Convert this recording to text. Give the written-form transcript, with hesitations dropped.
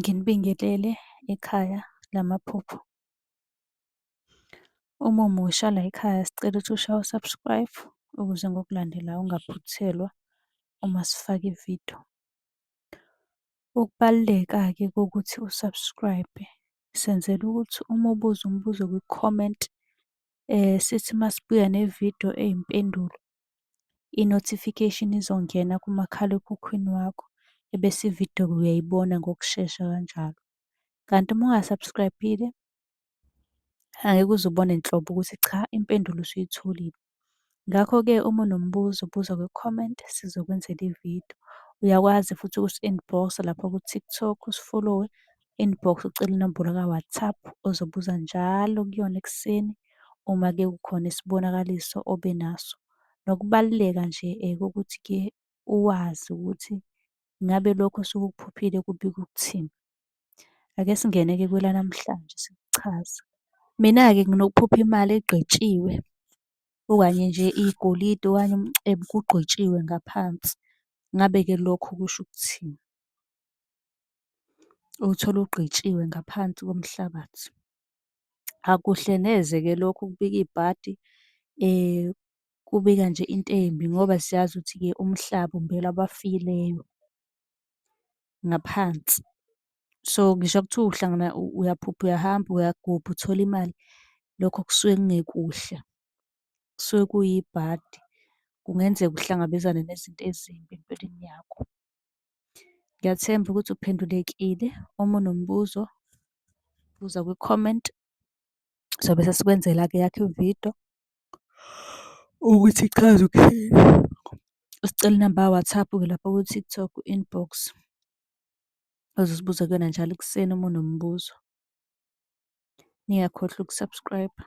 Nginibingelele ekhaya lamaphupho. Uma umusha la ekhaya sicela ukuthi ushaye u-subscribe ukuze ngokulandelayo ungaphuthelwa uma sifaka ividiyo. Ukubaluleka-ke kokuthi usubscribe senzela ukuthi uma ubuza umbuzo kwi-comment sithi masibuya nevidiyo eyimpendulo, i-notification izongena kumakhalekhukhwini wakho, ebese ividiyo uyayibona ngokushesha kanjalo. Kanti uma unga-subscribe-ile angeke uze ubone nhlobo ukuthi cha, impendulo usuyitholile. Ngakho-ke uma unombuzo buza kwi-comment sizokwenzela ividiyo. Uyakwazi futhi ukusi-inbox-a lapha ku-TikTok, usi-follow-we, inbox ucele inombolo ka-WhatsApp ozobuza njalo kuyona ekuseni uma-ke kukhona isibonakaliso obe naso. Nokubaluleka nje kokuthi-ke uwazi ukuthi ngabe lokho osuke ukuphuphile kubika ukuthini. Ake singene-ke kwelanamhlanje sikuchaza. Mina-ke nginokuphupha imali egqitshiwe, okanye nje igolide okanye umcebo kugqitshiwe ngaphansi. Ngabe-ke lokho kusho ukuthini? Uthole ugqitshiwe ngaphansi komhlabathi. Akuhle neze-ke lokho kubika ibhadi, kubika nje into embi ngoba siyazi ukuthi-ke umhlaba umbelwa abafileyo ngaphansi. So ngisho kuthiwa uhlangana uyaphupha uyahamba uyagubha uthola imali, lokho kusuke kungekuhle, kusuke kuyibhadi. Kungenzeka uhlangabezane nezinto ezimbi empilweni yakho. Ngiyathemba ukuthi uphendulekile. Uma unombuzo buza kwi-comment, sobe sesikwenzela-ke eyakho ividiyo ukuthi ichaze ukuthini. Usicele inamba ya-WhatsApp-ke lapha ku-TikTok inbox ozosibuza kuyona njalo ekuseni uma unombuzo. Ningakhohlwa uku-subscribe-a.